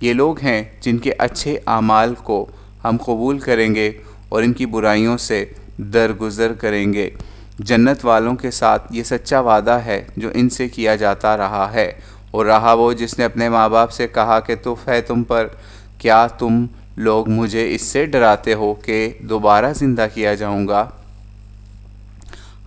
یہ لوگ ہیں جن کے اچھے اعمال کو ہم قبول کریں گے اور ان کی برائیوں سے درگزر کریں گے۔ جنت والوں کے ساتھ یہ سچا وعدہ ہے جو ان سے کیا جاتا رہا ہے، اور رہا وہ جس نے اپنے ماں باپ سے کہا کہ تف ہے تم پر، کیا تم لوگ مجھے اس سے ڈراتے ہو کہ دوبارہ زندہ کیا جاؤں گا؟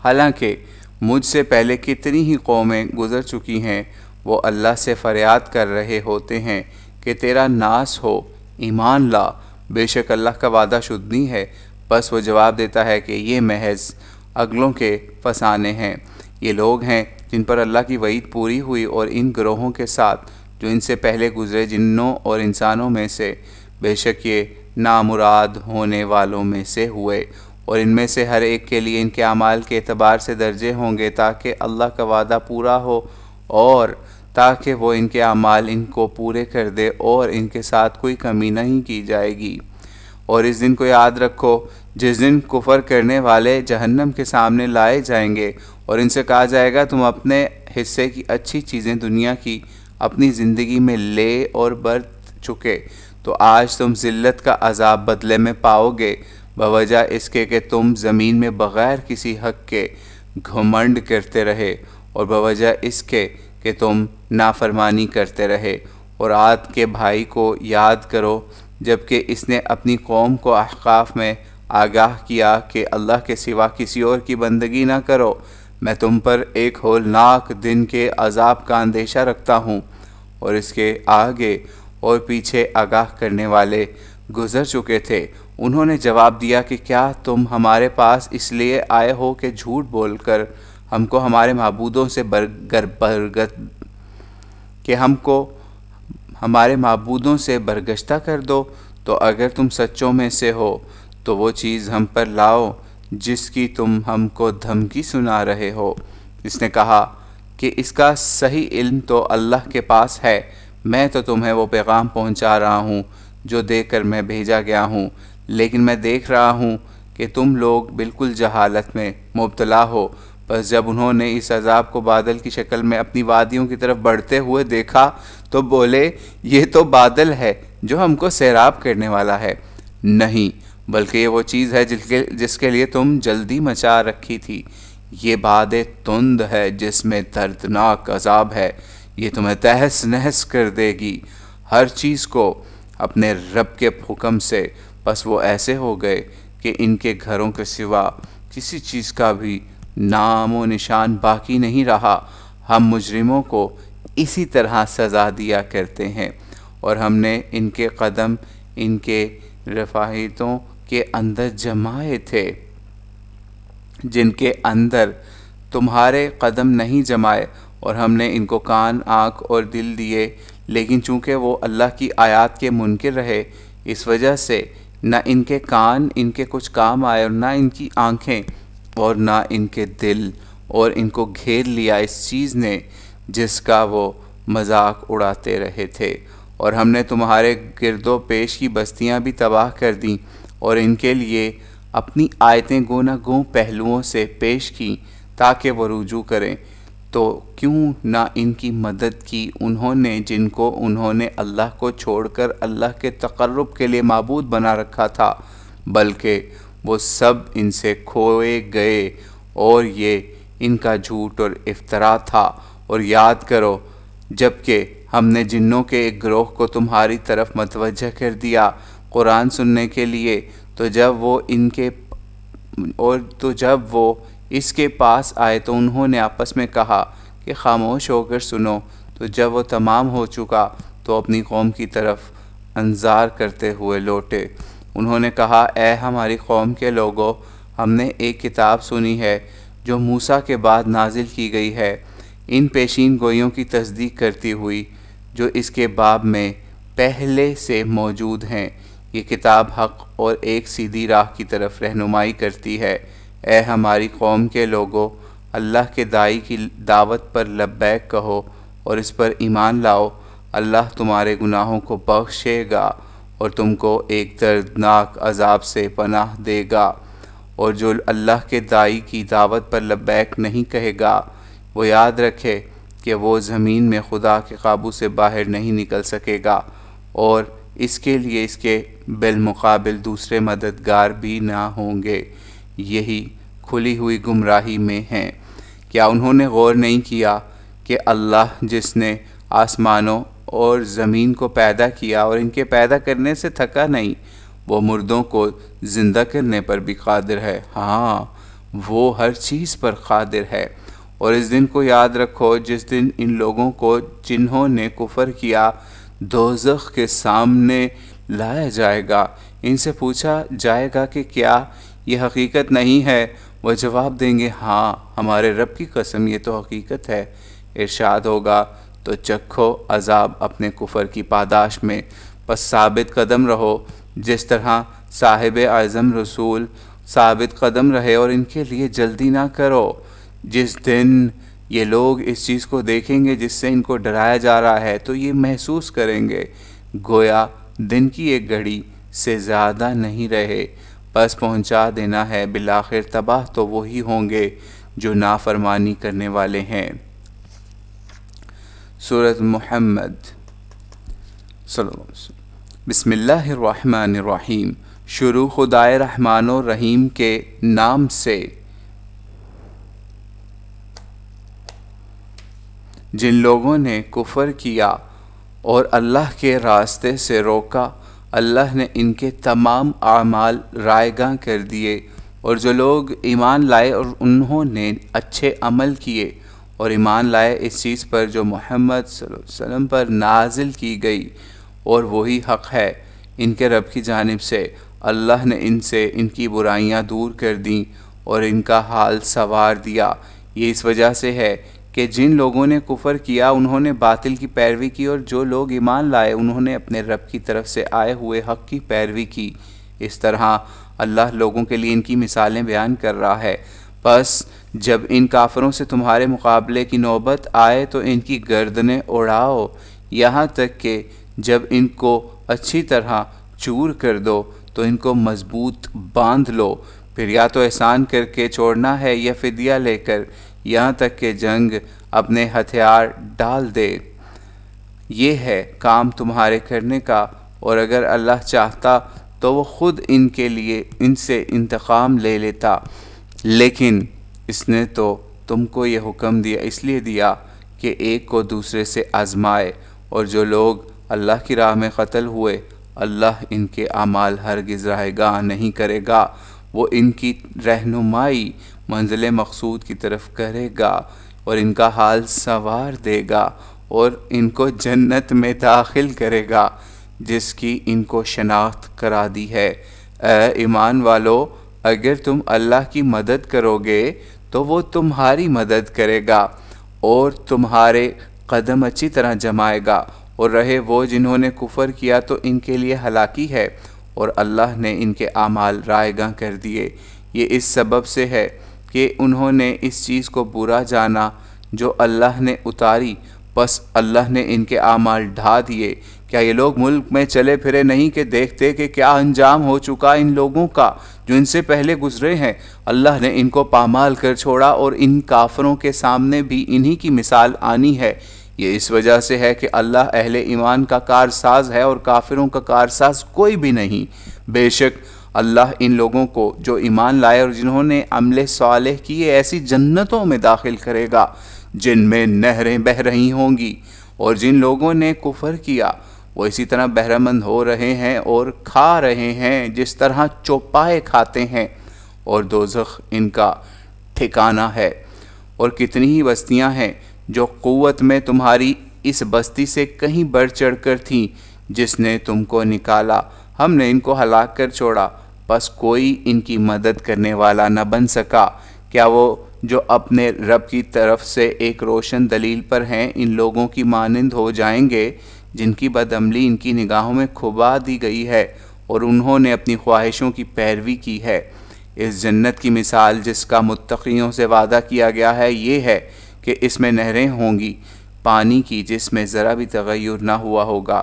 حالانکہ مجھ سے پہلے کتنی ہی قومیں گزر چکی ہیں، وہ اللہ سے فریاد کر رہے ہوتے ہیں کہ تیرا ناس ہو، ایمان لا، بے شک اللہ کا وعدہ شدنی ہے۔ بس وہ جواب دیتا ہے کہ یہ محض اگلوں کے فسانے ہیں۔ یہ لوگ ہیں جن پر اللہ کی وعید پوری ہوئی، اور ان گروہوں کے ساتھ جو ان سے پہلے گزرے جنوں اور انسانوں میں سے، بے شک یہ نامراد ہونے والوں میں سے ہوئے، اور ان میں سے ہر ایک کے لیے ان کے اعمال کے اعتبار سے درجے ہوں گے، تاکہ اللہ کا وعدہ پورا ہو اور تاکہ وہ ان کے اعمال ان کو پورے کر دے، اور ان کے ساتھ کوئی کمی نہیں کی جائے گی۔ اور اس دن کو یاد رکھو جس دن کفر کرنے والے جہنم کے سامنے لائے جائیں گے، اور ان سے کہا جائے گا تم اپنے حصے کی اچھی چیزیں دنیا کی اپنی زندگی میں لے اور برت چکے، تو آج تم ذلت کا عذاب بدلے میں پاؤ گے، بوجہ اس کے کہ تم زمین میں بغیر کسی حق کے گھمنڈ کرتے رہے، اور بوجہ اس کے کہ تم نافرمانی کرتے رہے۔ اور عاد کے بھائی کو یاد کرو جبکہ اس نے اپنی قوم کو احقاف میں آگاہ کیا کہ اللہ کے سوا کسی اور کی بندگی نہ کرو، میں تم پر ایک ہولناک دن کے عذاب کا اندیشہ رکھتا ہوں۔ اور اس کے آگے اور پیچھے آگاہ کرنے والے گزر چکے تھے، انہوں نے جواب دیا کہ کیا تم ہمارے پاس اس لیے آئے ہو کہ جھوٹ بول کر ہم کو ہمارے معبودوں سے برگشتہ کر دو؟ تو اگر تم سچوں میں سے ہو تو وہ چیز ہم پر لاؤ جس کی تم ہم کو دھمکی سنا رہے ہو۔ اس نے کہا کہ اس کا صحیح علم تو اللہ کے پاس ہے، میں تو تمہیں وہ پیغام پہنچا رہا ہوں جو دے کر میں بھیجا گیا ہوں، لیکن میں دیکھ رہا ہوں کہ تم لوگ بالکل جہالت میں مبتلا ہو۔ بس جب انہوں نے اس عذاب کو بادل کی شکل میں اپنی وادیوں کی طرف بڑھتے ہوئے دیکھا تو بولے یہ تو بادل ہے جو ہم کو سیراب کرنے والا ہے، نہیں بلکہ یہ وہ چیز ہے جس کے لیے تم جلدی مچا رکھی تھی، یہ باد تند ہے جس میں دردناک عذاب ہے، یہ تمہیں تہس نہس کر دے گی ہر چیز کو اپنے رب کے حکم سے۔ بس وہ ایسے ہو گئے کہ ان کے گھروں کے سوا کسی چیز کا بھی نام و نشان باقی نہیں رہا۔ ہم مجرموں کو اسی طرح سزا دیا کرتے ہیں، اور ہم نے ان کے قدم ان کے رفاہیتوں کے اندر جمائے تھے جن کے اندر تمہارے قدم نہیں جمائے، اور ہم نے ان کو کان، آنکھ اور دل دیے، لیکن چونکہ وہ اللہ کی آیات کے منکر رہے، اس وجہ سے نہ ان کے کان ان کے کچھ کام آئے، اور نہ ان کی آنکھیں اور نہ ان کے دل، اور ان کو گھیر لیا اس چیز نے جس کا وہ مذاق اڑاتے رہے تھے۔ اور ہم نے تمہارے گرد و پیش کی بستیاں بھی تباہ کر دیں، اور ان کے لیے اپنی آیتیں گونا گوں پہلوؤں سے پیش کیں تاکہ وہ رجوع کریں، تو کیوں نہ ان کی مدد کی انہوں نے جن کو انہوں نے اللہ کو چھوڑ کر اللہ کے تقرب کے لیے معبود بنا رکھا تھا، بلکہ وہ سب ان سے کھوئے گئے، اور یہ ان کا جھوٹ اور افطرا تھا۔ اور یاد کرو جبکہ ہم نے جنوں کے ایک گروہ کو تمہاری طرف متوجہ کر دیا قرآن سننے کے لیے، تو جب وہ اس کے پاس آئے تو انہوں نے آپس میں کہا کہ خاموش ہو کر سنو، تو جب وہ تمام ہو چکا تو اپنی قوم کی طرف انظار کرتے ہوئے لوٹے۔ انہوں نے کہا اے ہماری قوم کے لوگوں، ہم نے ایک کتاب سنی ہے جو موسیٰ کے بعد نازل کی گئی ہے، ان پیشین گوئیوں کی تصدیق کرتی ہوئی جو اس کے باب میں پہلے سے موجود ہیں۔ یہ کتاب حق اور ایک سیدھی راہ کی طرف رہنمائی کرتی ہے۔ اے ہماری قوم کے لوگوں، اللہ کے داعی کی دعوت پر لبیک کہو اور اس پر ایمان لاؤ، اللہ تمہارے گناہوں کو بخشے گا اور تم کو ایک دردناک عذاب سے پناہ دے گا۔ اور جو اللہ کے داعی کی دعوت پر لبیک نہیں کہے گا، وہ یاد رکھے کہ وہ زمین میں خدا کے قابو سے باہر نہیں نکل سکے گا، اور اس کے لیے اس کے بالمقابل دوسرے مددگار بھی نہ ہوں گے۔ یہی کھلی ہوئی گمراہی میں ہیں۔ کیا انہوں نے غور نہیں کیا کہ اللہ جس نے آسمانوں اور زمین کو پیدا کیا اور ان کے پیدا کرنے سے تھکا نہیں، وہ مردوں کو زندہ کرنے پر بھی قادر ہے۔ ہاں، وہ ہر چیز پر قادر ہے۔ اور اس دن کو یاد رکھو جس دن ان لوگوں کو جنہوں نے کفر کیا دوزخ کے سامنے لایا جائے گا۔ ان سے پوچھا جائے گا کہ کیا یہ حقیقت نہیں ہے؟ وہ جواب دیں گے ہاں، ہمارے رب کی قسم یہ تو حقیقت ہے۔ ارشاد ہوگا تو چکھو عذاب اپنے کفر کی پاداش میں، پس ثابت قدم رہو جس طرح صاحب اعظم رسول ثابت قدم رہے، اور ان کے لیے جلدی نہ کرو۔ جس دن یہ لوگ اس چیز کو دیکھیں گے جس سے ان کو ڈرایا جا رہا ہے تو یہ محسوس کریں گے گویا دن کی ایک گھڑی سے زیادہ نہیں رہے۔ بس پہنچا دینا ہے، بالآخر تباہ تو وہی ہوں گے جو نافرمانی کرنے والے ہیں۔ سورۃ محمد صلی اللہ علیہ وسلم۔ بسم اللہ الرحمن الرحیم۔ شروع خدائے رحمان و رحیم کے نام سے۔ جن لوگوں نے کفر کیا اور اللہ کے راستے سے روکا، اللہ نے ان کے تمام اعمال رائیگاں کر دیے، اور جو لوگ ایمان لائے اور انہوں نے اچھے عمل کیے اور ایمان لائے اس چیز پر جو محمد صلی اللہ علیہ وسلم پر نازل کی گئی اور وہی حق ہے ان کے رب کی جانب سے، اللہ نے ان سے ان کی برائیاں دور کر دیں اور ان کا حال سنوار دیا۔ یہ اس وجہ سے ہے کہ جن لوگوں نے کفر کیا انہوں نے باطل کی پیروی کی، اور جو لوگ ایمان لائے انہوں نے اپنے رب کی طرف سے آئے ہوئے حق کی پیروی کی۔ اس طرح اللہ لوگوں کے لیے ان کی مثالیں بیان کر رہا ہے۔ پس جب ان کافروں سے تمہارے مقابلے کی نوبت آئے تو ان کی گردنیں اڑاؤ، یہاں تک کہ جب ان کو اچھی طرح چور کر دو تو ان کو مضبوط باندھ لو، پھر یا تو احسان کر کے چھوڑنا ہے یا فدیہ لے کر، یہاں تک کہ جنگ اپنے ہتھیار ڈال دے۔ یہ ہے کام تمہارے کرنے کا، اور اگر اللہ چاہتا تو وہ خود ان کے لیے ان سے انتقام لے لیتا، لیکن اس نے تو تم کو یہ حکم دیا اس لیے دیا کہ ایک کو دوسرے سے آزمائے، اور جو لوگ اللہ کی راہ میں قتل ہوئے اللہ ان کے اعمال ہرگز رائیگاں نہیں کرے گا، وہ ان کی رہنمائی منزل مقصود کی طرف کرے گا اور ان کا حال سنوار دے گا اور ان کو جنت میں داخل کرے گا جس کی ان کو شناخت کرا دی ہے۔ اے ایمان والو، اگر تم اللہ کی مدد کرو گے تو وہ تمہاری مدد کرے گا اور تمہارے قدم اچھی طرح جمائے گا، اور رہے وہ جنہوں نے کفر کیا تو ان کے لیے ہلاکی ہے، اور اللہ نے ان کے اعمال رائیگاں کر دیے۔ یہ اس سبب سے ہے کہ انہوں نے اس چیز کو برا جانا جو اللہ نے اتاری، پس اللہ نے ان کے اعمال ڈھا دیے۔ کیا یہ لوگ ملک میں چلے پھرے نہیں کہ دیکھتے کہ کیا انجام ہو چکا ان لوگوں کا جو ان سے پہلے گزرے ہیں؟ اللہ نے ان کو پامال کر چھوڑا، اور ان کافروں کے سامنے بھی انہی کی مثال آنی ہے۔ یہ اس وجہ سے ہے کہ اللہ اہل ایمان کا کارساز ہے اور کافروں کا کارساز کوئی بھی نہیں۔ بے شک اللہ ان لوگوں کو جو ایمان لائے اور جنہوں نے عمل صالح کیے ایسی جنتوں میں داخل کرے گا جن میں نہریں بہہ رہی ہوں گی، اور جن لوگوں نے کفر کیا وہ اسی طرح بہرہ مند ہو رہے ہیں اور کھا رہے ہیں جس طرح چوپائے کھاتے ہیں، اور دوزخ ان کا ٹھکانہ ہے۔ اور کتنی ہی بستیاں ہیں جو قوت میں تمہاری اس بستی سے کہیں بڑھ چڑھ کر تھیں جس نے تم کو نکالا، ہم نے ان کو ہلاک کر چھوڑا، بس کوئی ان کی مدد کرنے والا نہ بن سکا۔ کیا وہ جو اپنے رب کی طرف سے ایک روشن دلیل پر ہیں ان لوگوں کی مانند ہو جائیں گے جن کی بدعملی ان کی نگاہوں میں کھبا دی گئی ہے اور انہوں نے اپنی خواہشوں کی پیروی کی ہے؟ اس جنت کی مثال جس کا متقیوں سے وعدہ کیا گیا ہے یہ ہے کہ اس میں نہریں ہوں گی پانی کی جس میں ذرا بھی تغیر نہ ہوا ہوگا،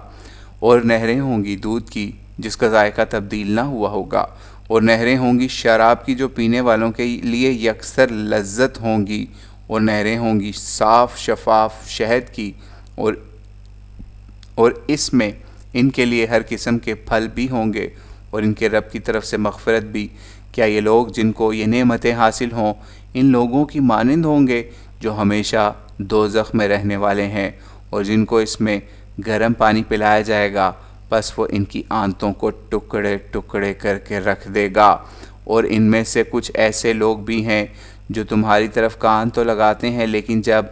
اور نہریں ہوں گی دودھ کی جس کا ذائقہ تبدیل نہ ہوا ہوگا، اور نہریں ہوں گی شراب کی جو پینے والوں کے لیے یکسر لذت ہوں گی، اور نہریں ہوں گی صاف شفاف شہد کی، اور اس میں ان کے لیے ہر قسم کے پھل بھی ہوں گے اور ان کے رب کی طرف سے مغفرت بھی۔ کیا یہ لوگ جن کو یہ نعمتیں حاصل ہوں ان لوگوں کی مانند ہوں گے جو ہمیشہ دوزخ میں رہنے والے ہیں اور جن کو اس میں گرم پانی پلایا جائے گا، بس وہ ان کی آنتوں کو ٹکڑے ٹکڑے کر کے رکھ دے گا۔ اور ان میں سے کچھ ایسے لوگ بھی ہیں جو تمہاری طرف کان تو لگاتے ہیں، لیکن جب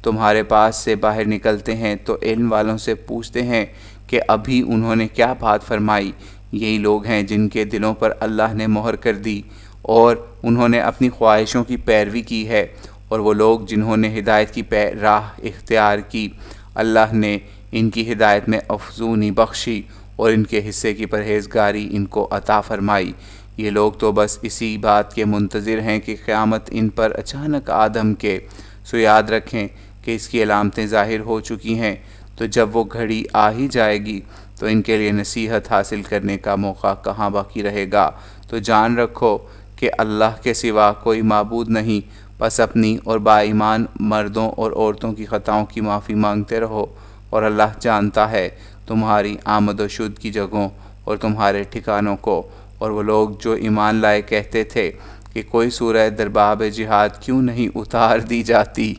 تمہارے پاس سے باہر نکلتے ہیں تو علم والوں سے پوچھتے ہیں کہ ابھی انہوں نے کیا بات فرمائی۔ یہی لوگ ہیں جن کے دلوں پر اللہ نے مہر کر دی اور انہوں نے اپنی خواہشوں کی پیروی کی ہے، اور وہ لوگ جنہوں نے ہدایت کی راہ اختیار کی، اللہ نے ان کی ہدایت میں افزونی بخشی اور ان کے حصے کی پرہیزگاری ان کو عطا فرمائی۔ یہ لوگ تو بس اسی بات کے منتظر ہیں کہ قیامت ان پر اچانک آدم کے، سو یاد رکھیں کہ اس کی علامتیں ظاہر ہو چکی ہیں، تو جب وہ گھڑی آ ہی جائے گی تو ان کے لیے نصیحت حاصل کرنے کا موقع کہاں باقی رہے گا۔ تو جان رکھو کہ اللہ کے سوا کوئی معبود نہیں، بس اپنی اور با ایمان مردوں اور عورتوں کی خطاؤں کی معافی مانگتے رہو، اور اللہ جانتا ہے تمہاری آمد و شد کی جگہوں اور تمہارے ٹھکانوں کو۔ اور وہ لوگ جو ایمان لائے کہتے تھے کہ کوئی سورہ در باب جہاد کیوں نہیں اتار دی جاتی،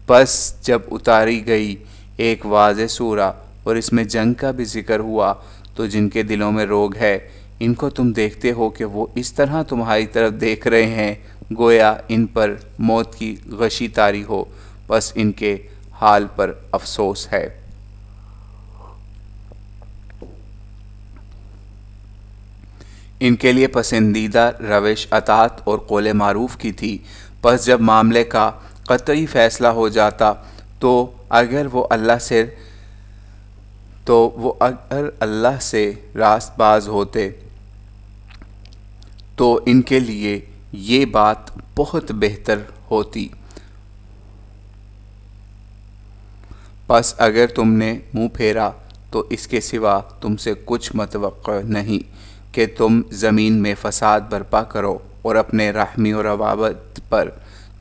بس جب اتاری گئی ایک واضح سورہ اور اس میں جنگ کا بھی ذکر ہوا تو جن کے دلوں میں روگ ہے ان کو تم دیکھتے ہو کہ وہ اس طرح تمہاری طرف دیکھ رہے ہیں گویا ان پر موت کی غشی طاری ہو، بس ان کے حال پر افسوس ہے۔ ان کے لیے پسندیدہ روش اطاعت اور قول معروف کی تھی، پس جب معاملے کا قطعی فیصلہ ہو جاتا تو اگر وہ اللہ سے راست باز ہوتے تو ان کے لیے یہ بات بہت بہتر ہوتی۔ پس اگر تم نے منہ پھیرا تو اس کے سوا تم سے کچھ متوقع نہیں کہ تم زمین میں فساد برپا کرو اور اپنے رحمی و روابط پر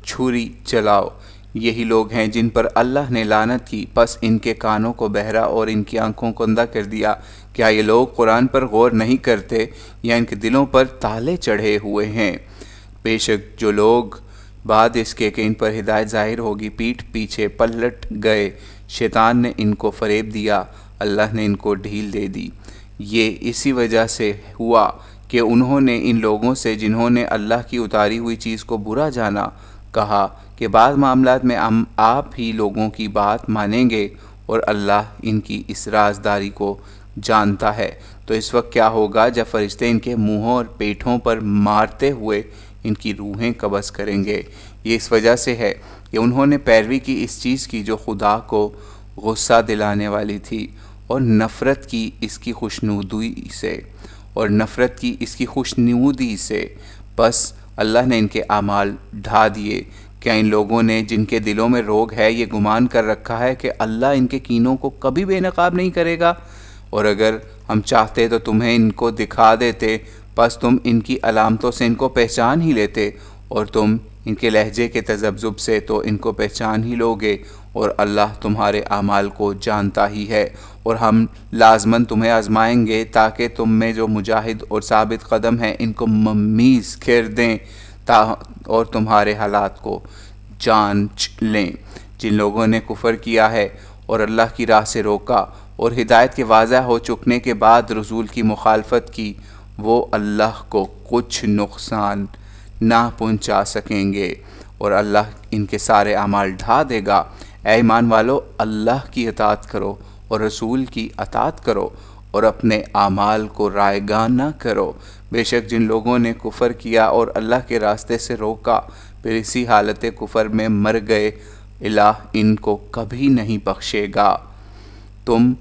چھری چلاؤ۔ یہی لوگ ہیں جن پر اللہ نے لعنت کی، پس ان کے کانوں کو بہرا اور ان کی آنکھوں کو اندھا کر دیا۔ کیا یہ لوگ قرآن پر غور نہیں کرتے یا ان کے دلوں پر تالے چڑھے ہوئے ہیں؟ بے شک جو لوگ بعد اس کے کہ ان پر ہدایت ظاہر ہوگی پیٹھ پیچھے پلٹ گئے، شیطان نے ان کو فریب دیا، اللہ نے ان کو ڈھیل دے دی۔ یہ اسی وجہ سے ہوا کہ انہوں نے ان لوگوں سے جنہوں نے اللہ کی اتاری ہوئی چیز کو برا جانا کہا کہ بعض معاملات میں آپ ہی لوگوں کی بات مانیں گے اور اللہ ان کی اس رازداری کو جانتا ہے۔ تو اس وقت کیا ہوگا جب فرشتے ان کے منہوں اور پیٹھوں پر مارتے ہوئے ان کی روحیں قبض کریں گے؟ یہ اس وجہ سے ہے کہ انہوں نے پیروی کی اس چیز کی جو خدا کو غصہ دلانے والی تھی، اور نفرت کی اس کی خوشنودی سے، بس اللہ نے ان کے اعمال ڈھا دیے۔ کیا ان لوگوں نے جن کے دلوں میں روگ ہے یہ گمان کر رکھا ہے کہ اللہ ان کے کینوں کو کبھی بے نقاب نہیں کرے گا؟ اور اگر ہم چاہتے تو تمہیں ان کو دکھا دیتے، بس تم ان کی علامتوں سے ان کو پہچان ہی لیتے، اور تم ان کے لہجے کے تذبذب سے تو ان کو پہچان ہی لوگے، اور اللہ تمہارے اعمال کو جانتا ہی ہے۔ اور ہم لازماً تمہیں آزمائیں گے تاکہ تم میں جو مجاہد اور ثابت قدم ہیں ان کو ممیز کر دیں اور تمہارے حالات کو جانچ لیں۔ جن لوگوں نے کفر کیا ہے اور اللہ کی راہ سے روکا اور ہدایت کے واضح ہو چکنے کے بعد رسول کی مخالفت کی، وہ اللہ کو کچھ نقصان نہ پہنچا سکیں گے اور اللہ ان کے سارے اعمال ڈھا دے گا۔ اے ایمان والو، اللہ کی اطاعت کرو اور رسول کی اطاعت کرو اور اپنے اعمال کو رائیگاں نہ کرو۔ بے شک جن لوگوں نے کفر کیا اور اللہ کے راستے سے روکا پھر اسی حالت کفر میں مر گئے، الہ ان کو کبھی نہیں بخشے گا۔ تم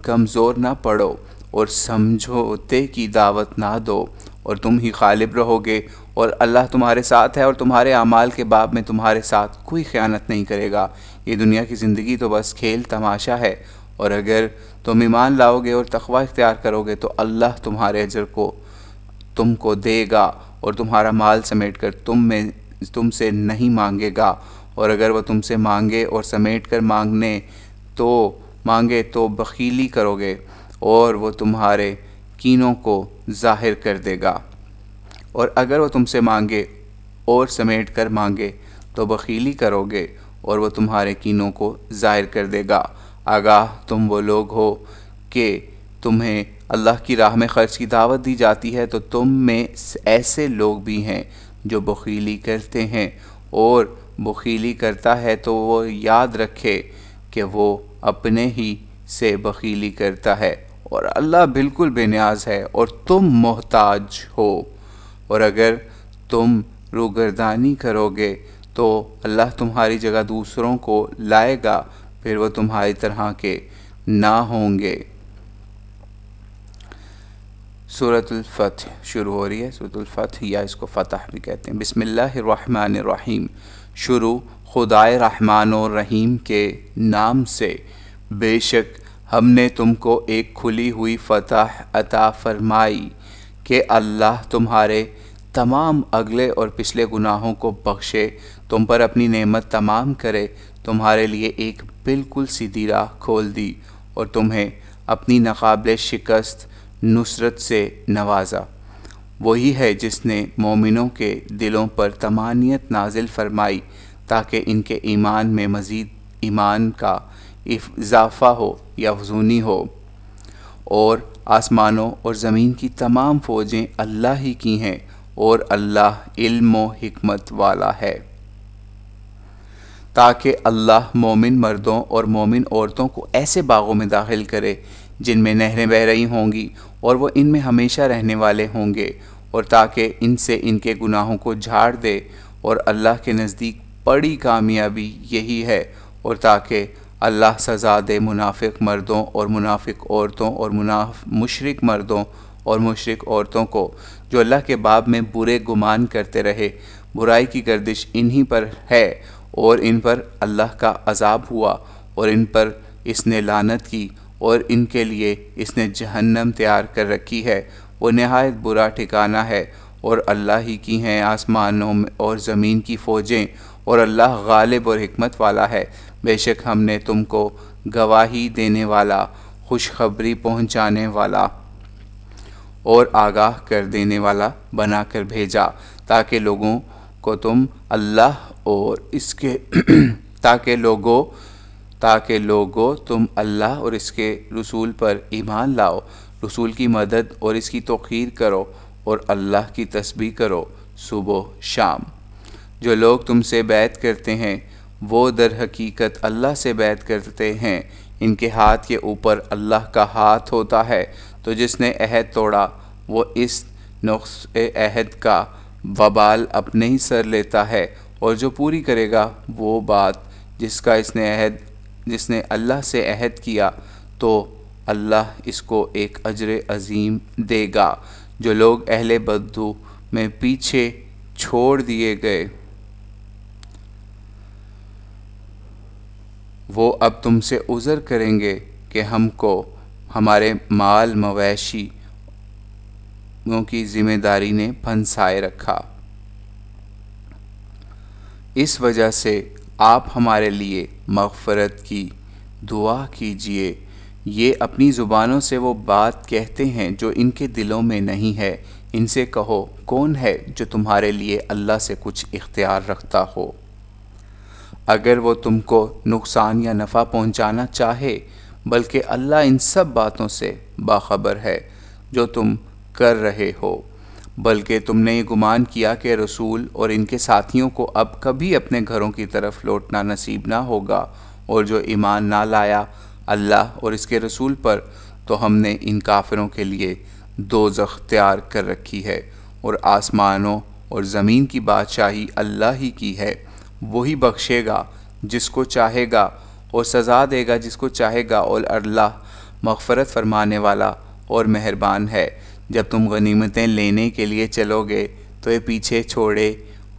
کمزور نہ پڑو اور سمجھوتے کی دعوت نہ دو، اور تم ہی غالب رہو گے، اور اللہ تمہارے ساتھ ہے اور تمہارے اعمال کے باب میں تمہارے ساتھ کوئی خیانت نہیں کرے گا۔ یہ دنیا کی زندگی تو بس کھیل تماشا ہے، اور اگر تم ایمان لاؤ گے اور تقوی اختیار کرو گے تو اللہ تمہارے اجر کو تم کو دے گا اور تمہارا مال سمیٹ کر تم سے نہیں مانگے گا، اور اگر وہ تم سے مانگے اور سمیٹ کر مانگنے تو مانگے تو بخیلی کرو گے اور وہ تمہارے کینوں کو ظاہر کر دے گا، اور اگر وہ تم سے مانگے اور سمیٹ کر مانگے تو بخیلی کرو گے اور وہ تمہارے کینوں کو ظاہر کر دے گا۔ آگاہ تم وہ لوگ ہو کہ تمہیں اللہ کی راہ میں خرچ کی دعوت دی جاتی ہے، تو تم میں ایسے لوگ بھی ہیں جو بخیلی کرتے ہیں، اور بخیلی کرتا ہے تو وہ یاد رکھے کہ وہ اپنے ہی سے بخیلی کرتا ہے، اور اللہ بالکل بے نیاز ہے اور تم محتاج ہو۔ اور اگر تم روگردانی کرو گے تو اللہ تمہاری جگہ دوسروں کو لائے گا، پھر وہ تمہاری طرح کے نہ ہوں گے۔ سورۃ الفتح شروع ہو رہی ہے، سورۃ الفتح یا اس کو فتح بھی کہتے ہیں۔ بسم اللہ الرحمن الرحیم، شروع خدائے رحمان و رحیم کے نام سے۔ بے شک ہم نے تم کو ایک کھلی ہوئی فتح عطا فرمائی کہ اللہ تمہارے تمام اگلے اور پچھلے گناہوں کو بخشے، تم پر اپنی نعمت تمام کرے، تمہارے لیے ایک بالکل سیدھی راہ کھول دی اور تمہیں اپنی ناقابل شکست نصرت سے نوازا۔ وہی ہے جس نے مومنوں کے دلوں پر طمانینت نازل فرمائی تاکہ ان کے ایمان میں مزید ایمان کا اضافہ ہو یا افزونی ہو، اور آسمانوں اور زمین کی تمام فوجیں اللہ ہی کی ہیں اور اللہ علم و حکمت والا ہے۔ تاکہ اللہ مومن مردوں اور مومن عورتوں کو ایسے باغوں میں داخل کرے جن میں نہریں بہہ رہی ہوں گی اور وہ ان میں ہمیشہ رہنے والے ہوں گے، اور تاکہ ان سے ان کے گناہوں کو جھاڑ دے، اور اللہ کے نزدیک بڑی کامیابی یہی ہے، اور تاکہ اللہ سزا دے منافق مردوں اور منافق عورتوں اور مشرک مردوں اور مشرک عورتوں کو جو اللہ کے باب میں برے گمان کرتے رہے۔ برائی کی گردش انہی پر ہے اور ان پر اللہ کا عذاب ہوا، اور ان پر اس نے لعنت کی، اور ان کے لیے اس نے جہنم تیار کر رکھی ہے، وہ نہایت برا ٹھکانہ ہے۔ اور اللہ ہی کی ہیں آسمانوں اور زمین کی فوجیں، اور اللہ غالب اور حکمت والا ہے۔ بے شک ہم نے تم کو گواہی دینے والا، خوشخبری پہنچانے والا اور آگاہ کر دینے والا بنا کر بھیجا، تاکہ لوگوں کو تم اللہ اور اس کے تاکہ لوگوں تم اللہ اور اس کے رسول پر ایمان لاؤ، رسول کی مدد اور اس کی توقیر کرو، اور اللہ کی تسبیح کرو صبح شام۔ جو لوگ تم سے بیعت کرتے ہیں وہ در حقیقت اللہ سے بیعت کرتے ہیں، ان کے ہاتھ کے اوپر اللہ کا ہاتھ ہوتا ہے، تو جس نے عہد توڑا وہ اس نقض عہد کا وبال اپنے ہی سر لیتا ہے، اور جو پوری کرے گا وہ بات جس نے اللہ سے عہد کیا تو اللہ اس کو ایک اجر عظیم دے گا۔ جو لوگ اہل بدو میں پیچھے چھوڑ دیے گئے وہ اب تم سے عذر کریں گے کہ ہم کو ہمارے مال مویشی کی ذمہ داری نے پھنسائے رکھا، اس وجہ سے آپ ہمارے لیے مغفرت کی دعا کیجئے۔ یہ اپنی زبانوں سے وہ بات کہتے ہیں جو ان کے دلوں میں نہیں ہے۔ ان سے کہو کون ہے جو تمہارے لیے اللہ سے کچھ اختیار رکھتا ہو، اگر وہ تم کو نقصان یا نفع پہنچانا چاہے، بلکہ اللہ ان سب باتوں سے باخبر ہے جو تم کر رہے ہو۔ بلکہ تم نے یہ گمان کیا کہ رسول اور ان کے ساتھیوں کو اب کبھی اپنے گھروں کی طرف لوٹنا نصیب نہ ہوگا، اور جو ایمان نہ لایا اللہ اور اس کے رسول پر، تو ہم نے ان کافروں کے لیے دوزخ تیار کر رکھی ہے۔ اور آسمانوں اور زمین کی بادشاہی اللہ ہی کی ہے، وہی بخشے گا جس کو چاہے گا اور سزا دے گا جس کو چاہے گا، اور اللہ مغفرت فرمانے والا اور مہربان ہے۔ جب تم غنیمتیں لینے کے لیے چلو گے تو یہ پیچھے چھوڑے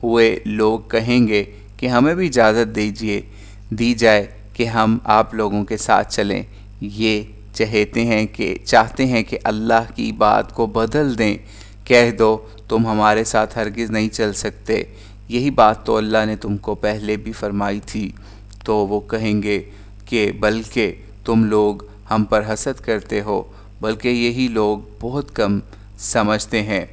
ہوئے لوگ کہیں گے کہ ہمیں بھی اجازت دی جائے کہ ہم آپ لوگوں کے ساتھ چلیں۔ یہ چاہتے ہیں کہ اللہ کی بات کو بدل دیں۔ کہہ دو تم ہمارے ساتھ ہرگز نہیں چل سکتے، یہی بات تو اللہ نے تم کو پہلے بھی فرمائی تھی۔ تو وہ کہیں گے کہ بلکہ تم لوگ ہم پر حسد کرتے ہو، بلکہ یہی لوگ بہت کم سمجھتے ہیں۔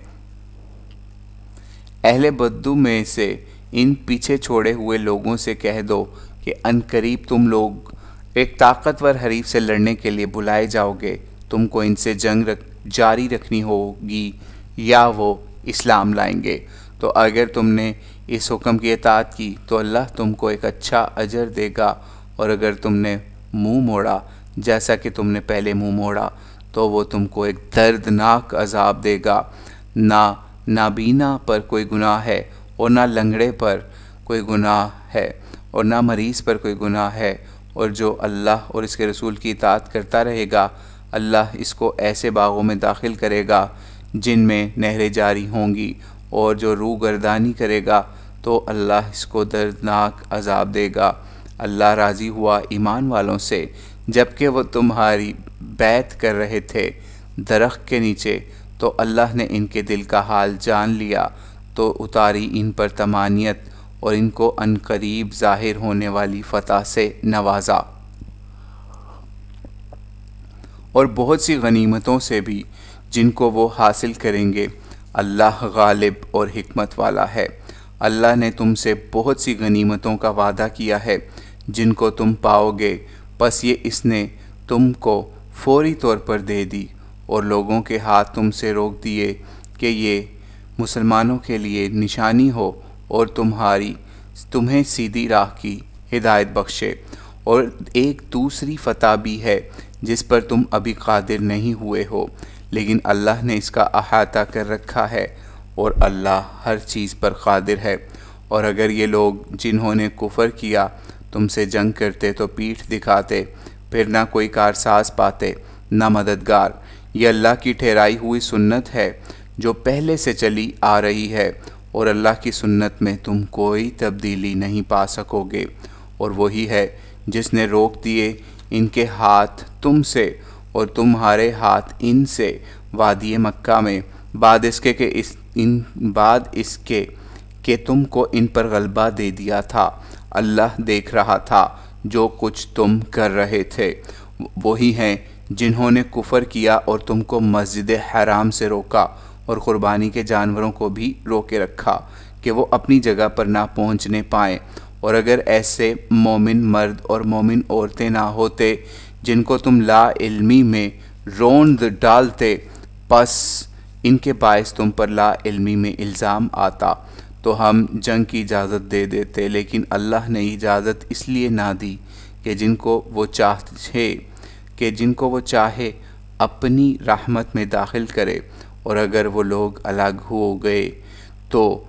اہل بدو میں سے ان پیچھے چھوڑے ہوئے لوگوں سے کہہ دو کہ عنقریب تم لوگ ایک طاقتور حریف سے لڑنے کے لیے بلائے جاؤ گے، تم کو ان سے جنگ جاری رکھنی ہوگی یا وہ اسلام لائیں گے۔ تو اگر تم نے اس حکم کی اطاعت کی تو اللہ تم کو ایک اچھا اجر دے گا، اور اگر تم نے منہ موڑا جیسا کہ تم نے پہلے منہ موڑا تو وہ تم کو ایک دردناک عذاب دے گا۔ نہ نابینا پر کوئی گناہ ہے اور نہ لنگڑے پر کوئی گناہ ہے اور نہ مریض پر کوئی گناہ ہے، اور جو اللہ اور اس کے رسول کی اطاعت کرتا رہے گا اللہ اس کو ایسے باغوں میں داخل کرے گا جن میں نہریں جاری ہوں گی، اور جو روح گردانی کرے گا تو اللہ اس کو دردناک عذاب دے گا۔ اللہ راضی ہوا ایمان والوں سے جبکہ وہ تمہاری بیعت کر رہے تھے درخت کے نیچے، تو اللہ نے ان کے دل کا حال جان لیا تو اتاری ان پر طمانیت اور ان کو عنقریب ظاہر ہونے والی فتح سے نوازا، اور بہت سی غنیمتوں سے بھی جن کو وہ حاصل کریں گے۔ اللہ غالب اور حکمت والا ہے۔ اللہ نے تم سے بہت سی غنیمتوں کا وعدہ کیا ہے جن کو تم پاؤ گے، پس یہ اس نے تم کو فوری طور پر دے دی، اور لوگوں کے ہاتھ تم سے روک دیے کہ یہ مسلمانوں کے لیے نشانی ہو اور تمہیں سیدھی راہ کی ہدایت بخشے۔ اور ایک دوسری فتح بھی ہے جس پر تم ابھی قادر نہیں ہوئے ہو، لیکن اللہ نے اس کا احاطہ کر رکھا ہے، اور اللہ ہر چیز پر قادر ہے۔ اور اگر یہ لوگ جنہوں نے کفر کیا تم سے جنگ کرتے تو پیٹھ دکھاتے، پھر نہ کوئی کارساز پاتے نہ مددگار۔ یہ اللہ کی ٹھہرائی ہوئی سنت ہے جو پہلے سے چلی آ رہی ہے، اور اللہ کی سنت میں تم کوئی تبدیلی نہیں پا سکو گے۔ اور وہی ہے جس نے روک دیے ان کے ہاتھ تم سے اور تمہارے ہاتھ ان سے وادی مکہ میں، بعد اس کے کہ تم کو ان پر غلبہ دے دیا تھا۔ اللہ دیکھ رہا تھا جو کچھ تم کر رہے تھے۔ وہی ہیں جنہوں نے کفر کیا اور تم کو مسجد حرام سے روکا، اور قربانی کے جانوروں کو بھی روکے رکھا کہ وہ اپنی جگہ پر نہ پہنچنے پائیں۔ اور اگر ایسے مومن مرد اور مومن عورتیں نہ ہوتے جن کو تم لا علمی میں روند ڈالتے، پس ان کے باعث تم پر لا علمی میں الزام آتا تو ہم جنگ کی اجازت دے دیتے، لیکن اللہ نے اجازت اس لیے نہ دی کہ جن کو وہ چاہے اپنی رحمت میں داخل کرے۔ اور اگر وہ لوگ الگ ہو گئے تو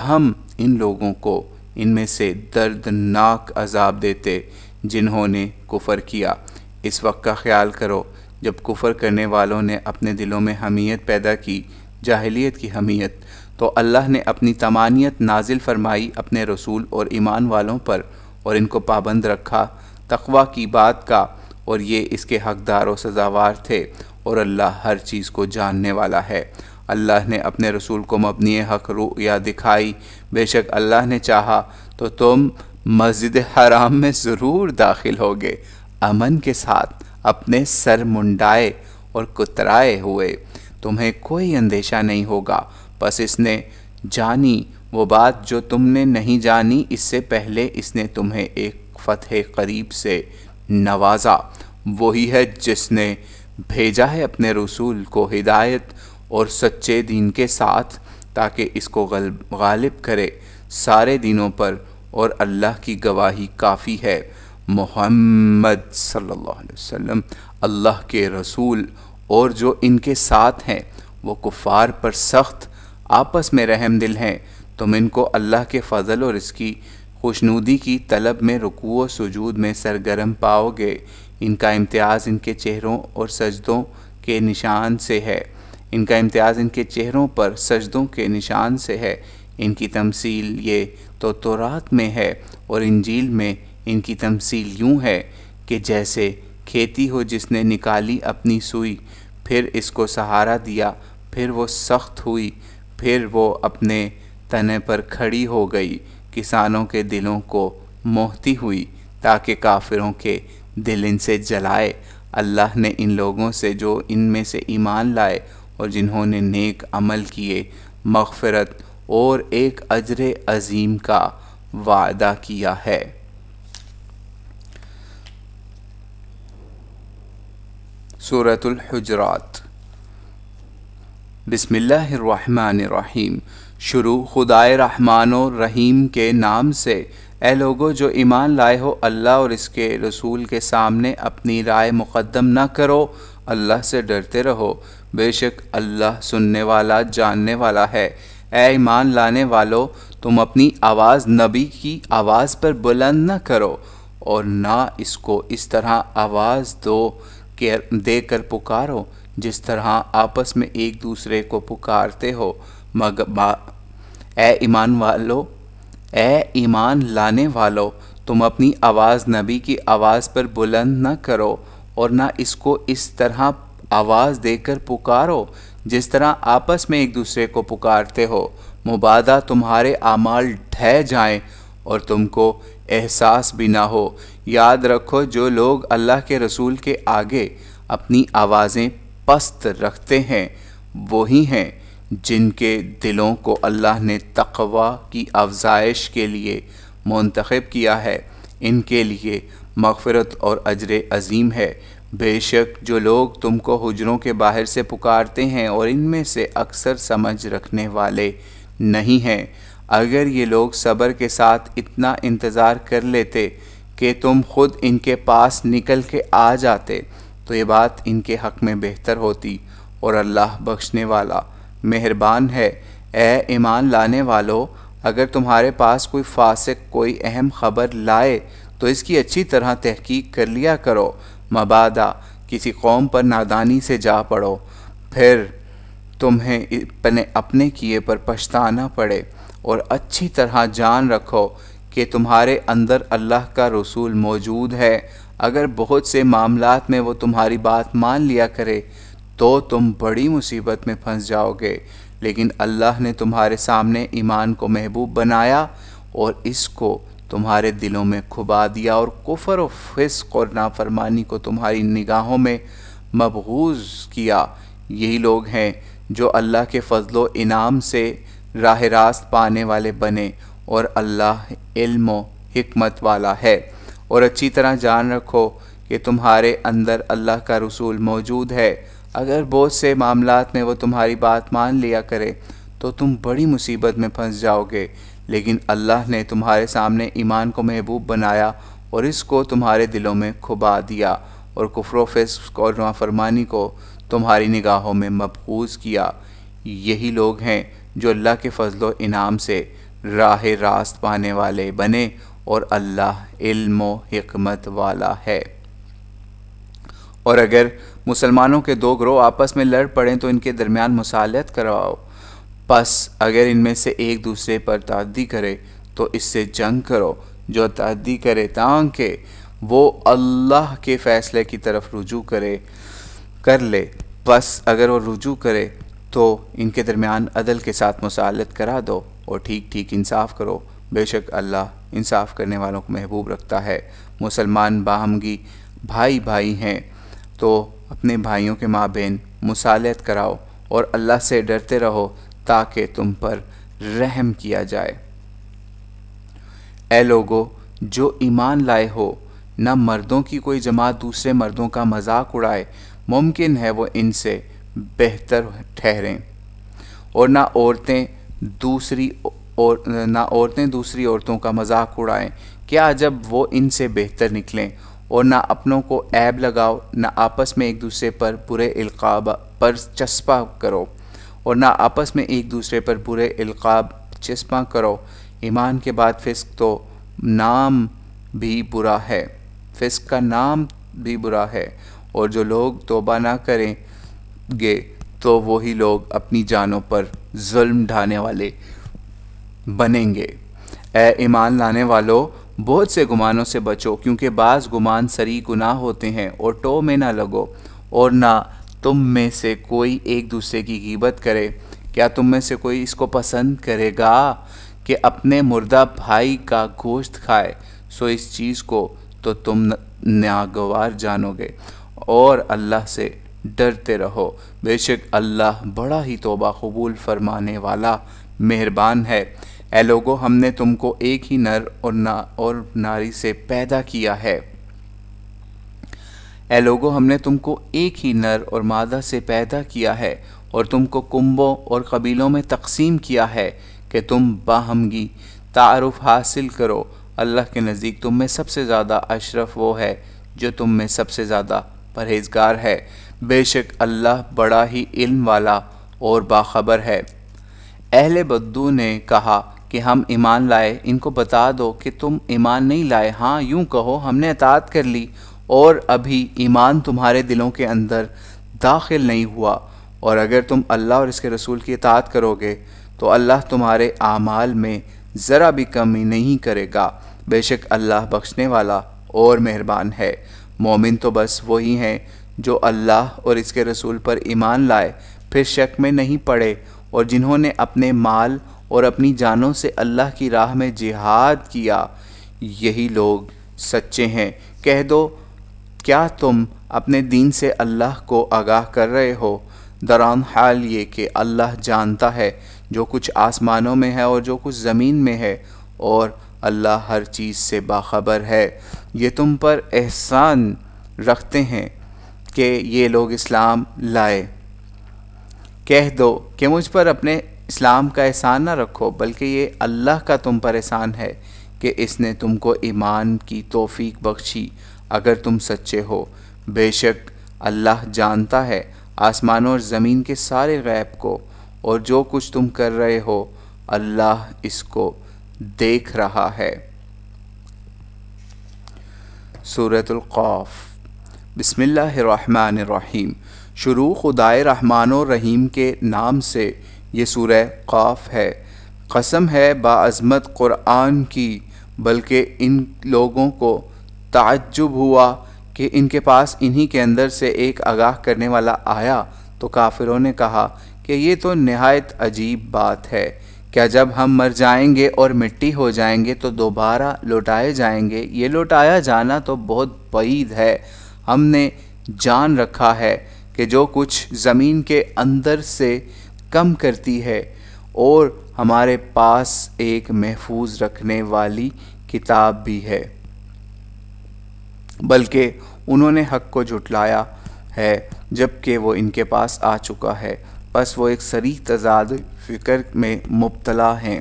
ہم ان لوگوں کو ان میں سے دردناک عذاب دیتے جنہوں نے کفر کیا۔ اس وقت کا خیال کرو جب کفر کرنے والوں نے اپنے دلوں میں حمیت پیدا کی، جاہلیت کی حمیت، تو اللہ نے اپنی طمانیت نازل فرمائی اپنے رسول اور ایمان والوں پر، اور ان کو پابند رکھا تقوی کی بات کا، اور یہ اس کے حقدار و سزاوار تھے، اور اللہ ہر چیز کو جاننے والا ہے۔ اللہ نے اپنے رسول کو مبنی حق رؤیا دکھائی، بے شک اللہ نے چاہا تو تم مسجد حرام میں ضرور داخل ہوگے، امن کے ساتھ اپنے سر منڈائے اور کترائے ہوئے، تمہیں کوئی اندیشہ نہیں ہوگا۔ پس اس نے جانی وہ بات جو تم نے نہیں جانی، اس سے پہلے اس نے تمہیں ایک فتح قریب سے نوازا۔ وہی ہے جس نے بھیجا ہے اپنے رسول کو ہدایت اور سچے دین کے ساتھ تاکہ اس کو غالب کرے سارے دینوں پر، اور اللہ کی گواہی کافی ہے۔ محمد صلی اللہ علیہ وسلم اللہ کے رسول، اور جو ان کے ساتھ ہیں وہ کفار پر سخت آپس میں رحم دل ہیں۔ تم ان کو اللہ کے فضل اور اس کی خوشنودی کی طلب میں رکوع و سجود میں سرگرم پاؤ گے۔ ان کا امتیاز ان کے چہروں اور سجدوں کے نشان سے ہے، ان کا امتیاز ان کے چہروں پر سجدوں کے نشان سے ہے۔ ان کی تمثیل یہ تو تورات میں ہے، اور انجیل میں ان کی تمثیل یوں ہے کہ جیسے کھیتی ہو جس نے نکالی اپنی سوئی، پھر اس کو سہارا دیا، پھر وہ سخت ہوئی، پھر وہ اپنے تنے پر کھڑی ہو گئی، کسانوں کے دلوں کو موہتی ہوئی تاکہ کافروں کے دل ان سے جلائے۔ اللہ نے ان لوگوں سے جو ان میں سے ایمان لائے اور جنہوں نے نیک عمل کیے مغفرت اور ایک اجر عظیم کا وعدہ کیا ہے۔ سورۃ الحجرات۔ بسم اللہ الرحمن الرحیم۔ شروع خدائے رحمان و رحیم کے نام سے۔ اے لوگو جو ایمان لائے ہو، اللہ اور اس کے رسول کے سامنے اپنی رائے مقدم نہ کرو، اللہ سے ڈرتے رہو، بے شک اللہ سننے والا جاننے والا ہے۔ اے ایمان لانے والو، تم اپنی آواز نبی کی آواز پر بلند نہ کرو اور نہ اس کو اس طرح آواز دے کر پکارو جس طرح آپس میں ایک دوسرے کو پکارتے ہو، اے ایمان لانے والو، تم اپنی آواز نبی کی آواز پر بلند نہ کرو اور نہ اس کو اس طرح آواز دے کر پکارو جس طرح آپس میں ایک دوسرے کو پکارتے ہو، مبادا تمہارے اعمال ڈھہ جائیں اور تم کو احساس بھی نہ ہو۔ یاد رکھو جو لوگ اللہ کے رسول کے آگے اپنی آوازیں پست رکھتے ہیں وہی ہیں جن کے دلوں کو اللہ نے تقوی کی افزائش کے لیے منتخب کیا ہے، ان کے لیے مغفرت اور اجر عظیم ہے۔ بے شک جو لوگ تم کو حجروں کے باہر سے پکارتے ہیں اور ان میں سے اکثر سمجھ رکھنے والے نہیں ہیں، اگر یہ لوگ صبر کے ساتھ اتنا انتظار کر لیتے کہ تم خود ان کے پاس نکل کے آ جاتے تو یہ بات ان کے حق میں بہتر ہوتی، اور اللہ بخشنے والا مہربان ہے۔ اے ایمان لانے والو، اگر تمہارے پاس کوئی فاسق کوئی اہم خبر لائے تو اس کی اچھی طرح تحقیق کر لیا کرو، مبادا کسی قوم پر نادانی سے جا پڑو پھر تمہیں اپنے کیے پر پچھتانا پڑے، اور اچھی طرح جان رکھو کہ تمہارے اندر اللہ کا رسول موجود ہے۔ اگر بہت سے معاملات میں وہ تمہاری بات مان لیا کرے تو تم بڑی مصیبت میں پھنس جاؤ گے، لیکن اللہ نے تمہارے سامنے ایمان کو محبوب بنایا اور اس کو تمہارے دلوں میں کھبا دیا، اور کفر و فسق اور نافرمانی کو تمہاری نگاہوں میں مبغوض کیا۔ یہی لوگ ہیں جو اللہ کے فضل و انعام سے راہ راست پانے والے بنے، اور اللہ علم و حکمت والا ہے۔ اور اچھی طرح جان رکھو کہ تمہارے اندر اللہ کا رسول موجود ہے۔ اگر بہت سے معاملات میں وہ تمہاری بات مان لیا کرے تو تم بڑی مصیبت میں پھنس جاؤ گے، لیکن اللہ نے تمہارے سامنے ایمان کو محبوب بنایا اور اس کو تمہارے دلوں میں کھبا دیا، اور کفر و فسق اور نافرمانی کو تمہاری نگاہوں میں مبغوض کیا۔ یہی لوگ ہیں جو اللہ کے فضل و انعام سے راہ راست پانے والے بنے، اور اللہ علم و حکمت والا ہے۔ اور اگر مسلمانوں کے دو گروہ آپس میں لڑ پڑیں تو ان کے درمیان مصالحت کرواؤ، پس اگر ان میں سے ایک دوسرے پر تعدی کرے تو اس سے جنگ کرو، جو تعدی کرے تاکہ وہ اللہ کے فیصلے کی طرف رجوع کر لے، پس اگر وہ رجوع کرے تو ان کے درمیان عدل کے ساتھ مصالحت کرا دو اور ٹھیک ٹھیک انصاف کرو، بے شک اللہ انصاف کرنے والوں کو محبوب رکھتا ہے۔ مسلمان باہمگی بھائی ہیں تو اپنے بھائیوں کے مابین مصالحت کراؤ اور اللہ سے ڈرتے رہو تاکہ تم پر رحم کیا جائے۔ اے لوگو جو ایمان لائے ہو، نہ مردوں کی کوئی جماعت دوسرے مردوں کا مذاق اڑائے، ممکن ہے وہ ان سے بہتر ٹھہریں، اور نہ عورتیں دوسری عورتوں کا مذاق اڑائیں، کیا جب وہ ان سے بہتر نکلیں، اور نہ اپنوں کو عیب لگاؤ، نہ آپس میں ایک دوسرے پر برے القاب پر چسپاں کرو، اور نہ آپس میں ایک دوسرے پر برے القاب چسپاں کرو۔ ایمان کے بعد فسق تو نام بھی برا ہے، فسق کا نام بھی برا ہے، اور جو لوگ توبہ نہ کریں گے تو وہی لوگ اپنی جانوں پر ظلم ڈھانے والے بنیں گے۔ اے ایمان لانے والو، بہت سے گمانوں سے بچو، کیونکہ بعض گمان سری گناہ ہوتے ہیں، اور ٹو میں نہ لگو، اور نہ تم میں سے کوئی ایک دوسرے کی غیبت کرے۔ کیا تم میں سے کوئی اس کو پسند کرے گا کہ اپنے مردہ بھائی کا گوشت کھائے؟ سو اس چیز کو تو تم ناگوار جانوگے، اور اللہ سے ڈرتے رہو، بے شک اللہ بڑا ہی توبہ قبول فرمانے والا مہربان ہے۔ اے لوگو، ہم نے تم کو ایک ہی نر اور ناری سے پیدا کیا ہے۔ اے لوگو، ہم نے تم کو ایک ہی نر اور مادہ سے پیدا کیا ہے اور تم کو کنبوں اور قبیلوں میں تقسیم کیا ہے کہ تم باہمگی تعارف حاصل کرو۔ اللہ کے نزدیک تم میں سب سے زیادہ اشرف وہ ہے جو تم میں سب سے زیادہ پرہیزگار ہے۔ بے شک اللہ بڑا ہی علم والا اور باخبر ہے۔ اہل بدو نے کہا کہ ہم ایمان لائے۔ ان کو بتا دو کہ تم ایمان نہیں لائے، ہاں یوں کہو ہم نے اطاعت کر لی، اور ابھی ایمان تمہارے دلوں کے اندر داخل نہیں ہوا، اور اگر تم اللہ اور اس کے رسول کی اطاعت کرو گے تو اللہ تمہارے اعمال میں ذرا بھی کمی نہیں کرے گا۔ بے شک اللہ بخشنے والا اور مہربان ہے۔ مومن تو بس وہی ہیں جو اللہ اور اس کے رسول پر ایمان لائے، پھر شک میں نہیں پڑے، اور جنہوں نے اپنے مال اور اپنی جانوں سے اللہ کی راہ میں جہاد کیا، یہی لوگ سچے ہیں۔ کہہ دو، کیا تم اپنے دین سے اللہ کو آگاہ کر رہے ہو؟ دران حال یہ کہ اللہ جانتا ہے جو کچھ آسمانوں میں ہے اور جو کچھ زمین میں ہے، اور اللہ ہر چیز سے باخبر ہے۔ یہ تم پر احسان رکھتے ہیں کہ یہ لوگ اسلام لائے۔ کہہ دو کہ مجھ پر اپنے اسلام کا احسان نہ رکھو، بلکہ یہ اللہ کا تم پر احسان ہے کہ اس نے تم کو ایمان کی توفیق بخشی، اگر تم سچے ہو۔ بے شک اللہ جانتا ہے آسمانوں اور زمین کے سارے غیب کو، اور جو کچھ تم کر رہے ہو اللہ اس کو دیکھ رہا ہے۔ سورۃ القاف۔ بسم اللہ الرحمن الرحیم۔ شروع خدائے رحمان و رحیم کے نام سے یہ سورہ قاف ہے۔ قسم ہے باعظمت قرآن کی، بلکہ ان لوگوں کو تعجب ہوا کہ ان کے پاس انہی کے اندر سے ایک آگاہ کرنے والا آیا، تو کافروں نے کہا کہ یہ تو نہایت عجیب بات ہے، کیا جب ہم مر جائیں گے اور مٹی ہو جائیں گے تو دوبارہ لوٹائے جائیں گے؟ یہ لوٹایا جانا تو بہت بعید ہے۔ ہم نے جان رکھا ہے کہ جو کچھ زمین کے اندر سے کم کرتی ہے، اور ہمارے پاس ایک محفوظ رکھنے والی کتاب بھی ہے۔ بلکہ انہوں نے حق کو جھٹلایا ہے جبکہ وہ ان کے پاس آ چکا ہے، بس وہ ایک صریح تضاد فکر میں مبتلا ہیں۔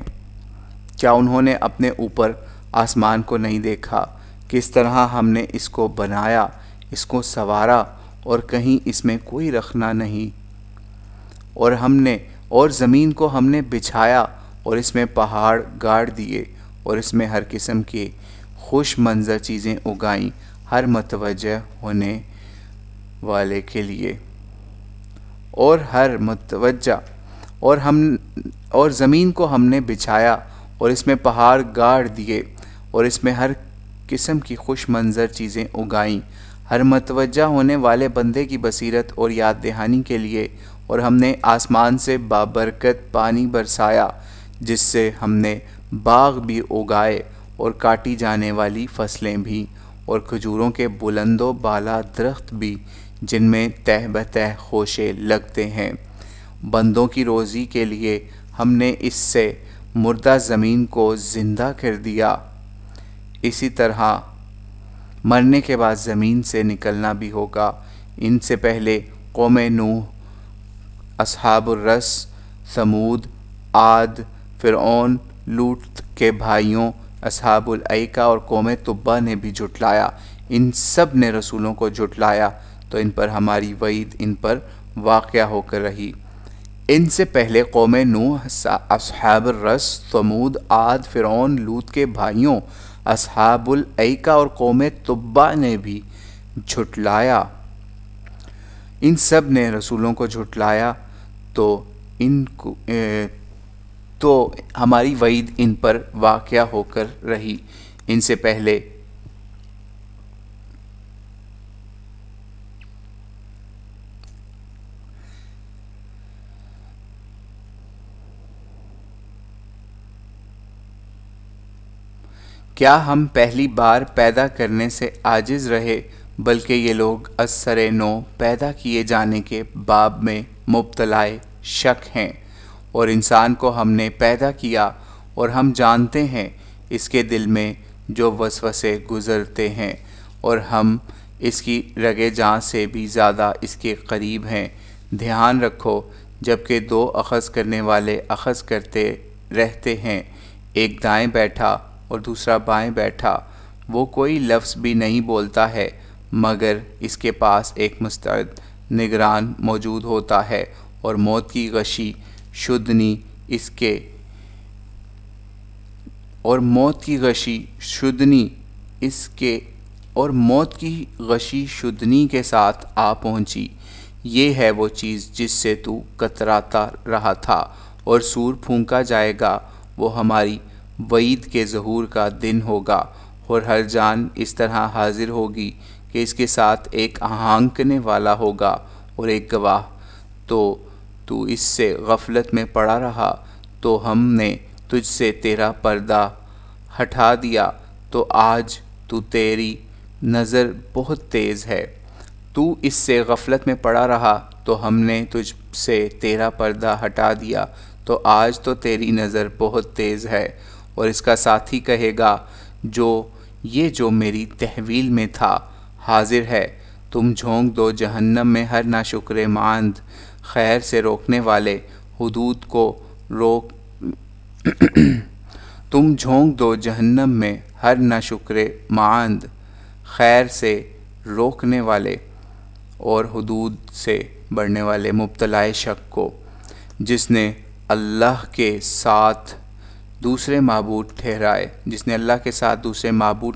کیا انہوں نے اپنے اوپر آسمان کو نہیں دیکھا؟ کس طرح ہم نے اس کو بنایا، اس کو سنوارا، اور کہیں اس میں کوئی رخنہ نہیں، اور زمین کو ہم نے بچھایا اور اس میں پہاڑ گاڑ دیے، اور اس میں ہر قسم کی خوش منظر چیزیں اگائیں ہر متوجہ ہونے والے کے لیے، اور زمین کو ہم نے بچھایا اور اس میں پہاڑ گاڑ دیے، اور اس میں ہر قسم کی خوش منظر چیزیں اگائیں ہر متوجہ ہونے والے بندے کی بصیرت اور یاد دہانی کے لیے، اور ہم نے آسمان سے بابرکت پانی برسایا جس سے ہم نے باغ بھی اگائے اور کاٹی جانے والی فصلیں بھی، اور کھجوروں کے بلند و بالا درخت بھی جن میں تہ بتہ خوشے لگتے ہیں۔ بندوں کی روزی کے لیے ہم نے اس سے مردہ زمین کو زندہ کر دیا، اسی طرح مرنے کے بعد زمین سے نکلنا بھی ہوگا۔ ان سے پہلے قوم نوح، اصحاب الرس، ثمود، عاد، فرعون، لوط کے بھائیوں اصحاب الایکہ اور قوم تبع نے بھی جھٹلایا۔ ان سب نے رسولوں کو جھٹلایا تو ان پر ہماری وعید ان پر واقع ہو کر رہی۔ ان سے پہلے قوم نوح، اصحاب الرس، ثمود، عاد، فرعون، لوط کے بھائیوں اصحاب الایکہ اور قوم تبع نے بھی جھٹلایا۔ ان سب نے رسولوں کو جھٹلایا تو ہماری وعید ان پر واقع ہو کر رہی۔ ان سے پہلے کیا ہم پہلی بار پیدا کرنے سے عاجز رہے، بلکہ یہ لوگ ازسر نو پیدا کیے جانے کے باب میں مبتلا شک ہیں۔ اور انسان کو ہم نے پیدا کیا اور ہم جانتے ہیں اس کے دل میں جو وسوسے گزرتے ہیں، اور ہم اس کی رگِ جاں سے بھی زیادہ اس کے قریب ہیں۔ دھیان رکھو، جبکہ دو اخذ کرنے والے اخذ کرتے رہتے ہیں، ایک دائیں بیٹھا اور دوسرا بائیں بیٹھا، وہ کوئی لفظ بھی نہیں بولتا ہے مگر اس کے پاس ایک مستعد نگران موجود ہوتا ہے، اور موت کی غشی شدنی کے ساتھ آ پہنچی۔ یہ ہے وہ چیز جس سے تو کتراتا رہا تھا، اور سور پھونکا جائے گا، وہ ہماری وعید کے ظہور کا دن ہوگا، اور ہر جان اس طرح حاضر ہوگی کہ اس کے ساتھ ایک ہانکنے والا ہوگا اور ایک گواہ۔ تو اس سے غفلت میں پڑا رہا تو ہم نے تجھ سے تیرا پردہ ہٹا دیا، تو آج تو تیری نظر بہت تیز ہے۔ تو اس سے غفلت میں پڑا رہا تو ہم نے تجھ سے تیرا پردہ ہٹا دیا، تو آج تو تیری نظر بہت تیز ہے۔ اور اس کا ساتھی کہے گا جو میری تحویل میں تھا حاضر ہے۔ تم جھونک دو جہنم میں ہر ناشکر ماند، خیر سے روکنے والے حدود کو تم جھونک دو جہنم میں ہر ناشکر ماند، خیر سے روکنے والے اور حدود سے بڑھنے والے مبتلا شک کو، جس نے اللہ کے ساتھ دوسرے معبود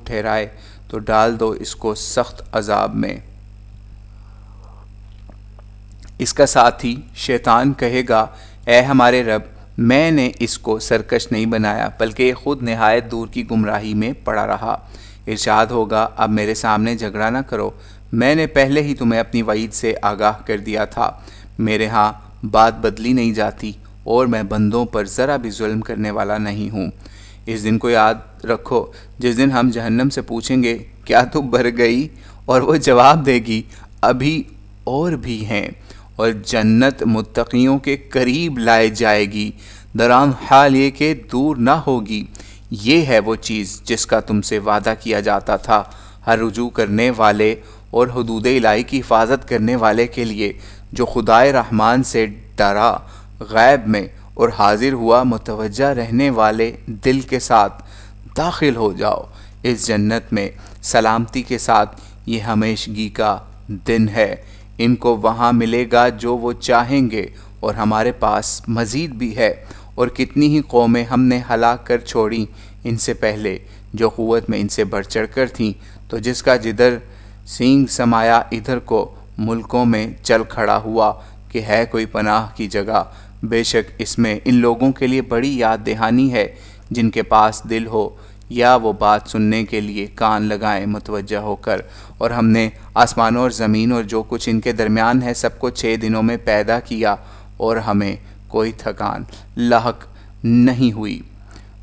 ٹھہرائے تو ڈال دو اس کو سخت عذاب میں۔ اس کا ساتھی شیطان کہے گا، اے ہمارے رب، میں نے اس کو سرکش نہیں بنایا، بلکہ یہ خود نہایت دور کی گمراہی میں پڑا رہا۔ ارشاد ہوگا، اب میرے سامنے جھگڑا نہ کرو، میں نے پہلے ہی تمہیں اپنی وعید سے آگاہ کر دیا تھا۔ میرے ہاں بات بدلی نہیں جاتی، اور میں بندوں پر ذرا بھی ظلم کرنے والا نہیں ہوں۔ اس دن کو یاد رکھو جس دن ہم جہنم سے پوچھیں گے، کیا تو بھر گئی؟ اور وہ جواب دے گی، ابھی اور بھی ہیں، اور جنت متقیوں کے قریب لائے جائے گی، دران حال یہ کہ دور نہ ہوگی۔ یہ ہے وہ چیز جس کا تم سے وعدہ کیا جاتا تھا، ہر رجوع کرنے والے اور حدود الہی کی حفاظت کرنے والے کے لیے، جو خدائے رحمان سے ڈرا غیب میں اور حاضر ہوا متوجہ رہنے والے دل کے ساتھ داخل ہو جاؤ اس جنت میں سلامتی کے ساتھ۔ یہ ہمیشگی کا دن ہے، ان کو وہاں ملے گا جو وہ چاہیں گے، اور ہمارے پاس مزید بھی ہے۔ اور کتنی ہی قومیں ہم نے ہلاک کر چھوڑیں ان سے پہلے، جو قوت میں ان سے بڑھ چڑھ کر تھیں، تو جس کا جدھر سینگ سمایا ادھر کو ملکوں میں چل کھڑا ہوا کہ ہے کوئی پناہ کی جگہ۔ بے شک اس میں ان لوگوں کے لیے بڑی یاد دہانی ہے جن کے پاس دل ہو یا وہ بات سننے کے لیے کان لگائیں متوجہ ہو کر۔ اور ہم نے آسمانوں اور زمین اور جو کچھ ان کے درمیان ہے سب کو 6 دنوں میں پیدا کیا، اور ہمیں کوئی تھکان لاحق نہیں ہوئی۔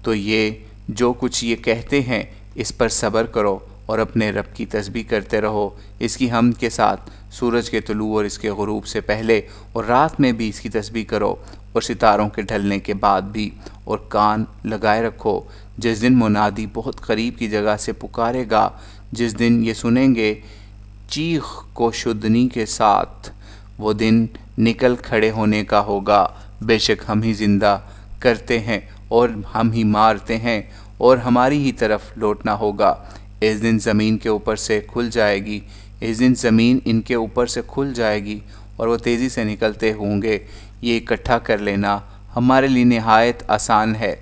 تو یہ جو کچھ یہ کہتے ہیں اس پر صبر کرو اور اپنے رب کی تسبیح کرتے رہو، اس کی حمد کے ساتھ سورج کے طلوع اور اس کے غروب سے پہلے، اور رات میں بھی اس کی تسبیح کرو، اور ستاروں کے ڈھلنے کے بعد بھی، اور کان لگائے رکھو جس دن منادی بہت قریب کی جگہ سے پکارے گا، جس دن یہ سنیں گے چیخ کو شدنی کے ساتھ، وہ دن نکل کھڑے ہونے کا ہوگا۔ بے شک ہم ہی زندہ کرتے ہیں اور ہم ہی مارتے ہیں، اور ہماری ہی طرف لوٹنا ہوگا۔ اس دن زمین کے اوپر سے کھل جائے گی، اس دن زمین ان کے اوپر سے کھل جائے گی، اور وہ تیزی سے نکلتے ہوں گے۔ یہ اکٹھا کر لینا ہمارے لیے نہایت آسان ہے،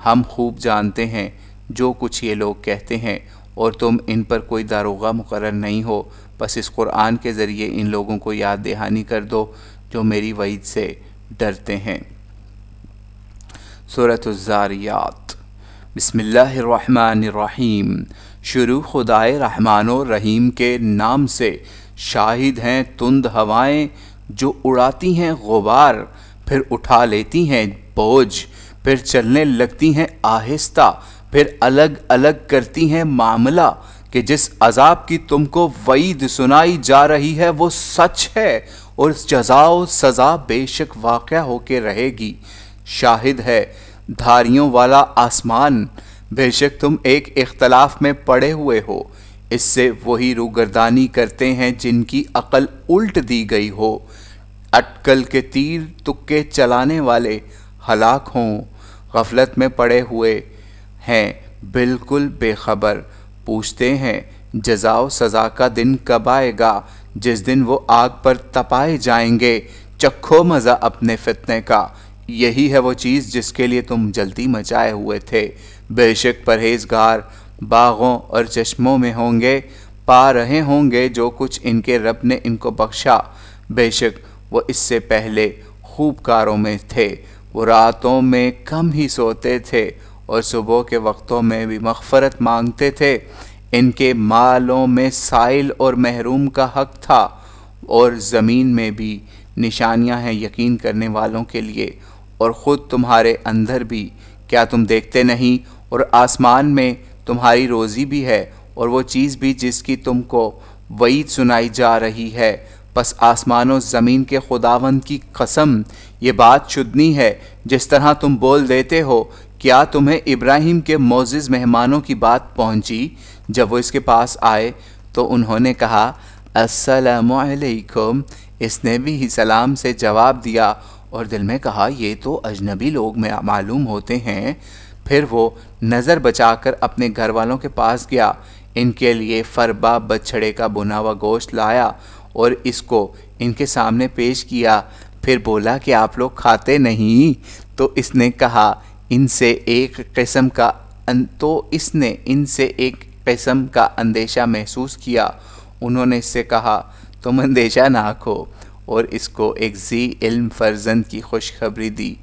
ہم خوب جانتے ہیں جو کچھ یہ لوگ کہتے ہیں، اور تم ان پر کوئی داروغہ مقرر نہیں ہو، بس اس قرآن کے ذریعے ان لوگوں کو یاد دہانی کر دو جو میری وعید سے ڈرتے ہیں۔ سورۃ الذاریات۔ بسم اللہ الرحمن الرحیم۔ شروع خدائے رحمان و رحیم کے نام سے۔ شاہد ہیں تند ہوائیں جو اڑاتی ہیں غبار، پھر اٹھا لیتی ہیں بوجھ، پھر چلنے لگتی ہیں آہستہ، پھر الگ الگ کرتی ہیں معاملہ کہ جس عذاب کی تم کو وعید سنائی جا رہی ہے وہ سچ ہے، اور جزا و سزا بے شک واقع ہو کے رہے گی۔ شاہد ہے دھاریوں والا آسمان، بے شک تم ایک اختلاف میں پڑے ہوئے ہو، اس سے وہی روگردانی کرتے ہیں جن کی عقل الٹ دی گئی ہو۔ اٹکل کے تیر تکے چلانے والے ہلاک ہوں، غفلت میں پڑے ہوئے ہیں بالکل بے خبر، پوچھتے ہیں جزا و سزا کا دن کب آئے گا، جس دن وہ آگ پر تپائے جائیں گے، چکھو مزہ اپنے فتنے کا، یہی ہے وہ چیز جس کے لیے تم جلدی مچائے ہوئے تھے۔ بے شک پرہیزگار باغوں اور چشموں میں ہوں گے، پا رہے ہوں گے جو کچھ ان کے رب نے ان کو بخشا، بے شک وہ اس سے پہلے خوب کاروں میں تھے۔ وہ راتوں میں کم ہی سوتے تھے اور صبح کے وقتوں میں بھی مغفرت مانگتے تھے۔ ان کے مالوں میں سائل اور محروم کا حق تھا، اور زمین میں بھی نشانیاں ہیں یقین کرنے والوں کے لیے، اور خود تمہارے اندر بھی کیا تم دیکھتے نہیں، اور آسمان میں تمہاری روزی بھی ہے، اور وہ چیز بھی جس کی تم کو وعید سنائی جا رہی ہے۔ پس آسمان و زمین کے خداوند کی قسم، یہ بات شدنی ہے جس طرح تم بول دیتے ہو۔ کیا تمہیں ابراہیم کے معزز مہمانوں کی بات پہنچی؟ جب وہ اس کے پاس آئے تو انہوں نے کہا السلام علیکم، اس نے بھی سلام سے جواب دیا، اور دل میں کہا یہ تو اجنبی لوگ میں معلوم ہوتے ہیں۔ پھر وہ نظر بچا کر اپنے گھر والوں کے پاس گیا، ان کے لیے فربا بچھڑے کا بنا ہوا گوشت لایا اور اس کو ان کے سامنے پیش کیا۔ پھر بولا کہ آپ لوگ کھاتے نہیں؟ تو اس نے ان سے ایک قسم کا اندیشہ محسوس کیا۔ انہوں نے اس سے کہا تم اندیشہ نہ کھو، اور اس کو ایک ذی علم فرزند کی خوشخبری دی۔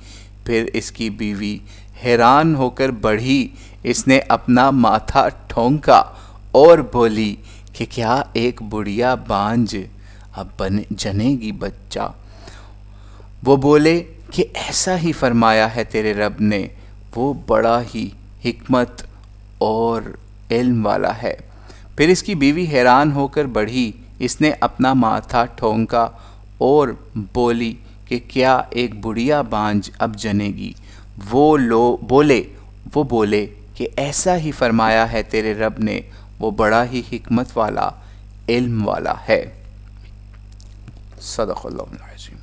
پھر اس کی بیوی حیران ہو کر بڑھی، اس نے اپنا ماتھا ٹھونکا اور بولی کہ کیا ایک بڑھیا بانجھ اب جنے گی بچہ؟ وہ بولے کہ ایسا ہی فرمایا ہے تیرے رب نے، وہ بڑا ہی حکمت اور علم والا ہے۔ پھر اس کی بیوی حیران ہو کر بڑھی، اس نے اپنا ماتھا ٹھونکا اور بولی کہ کیا ایک بڑھیا بانجھ اب جنے گی؟ وہ بولے کہ ایسا ہی فرمایا ہے تیرے رب نے، وہ بڑا ہی حکمت والا علم والا ہے۔ صدق اللہ العظیم۔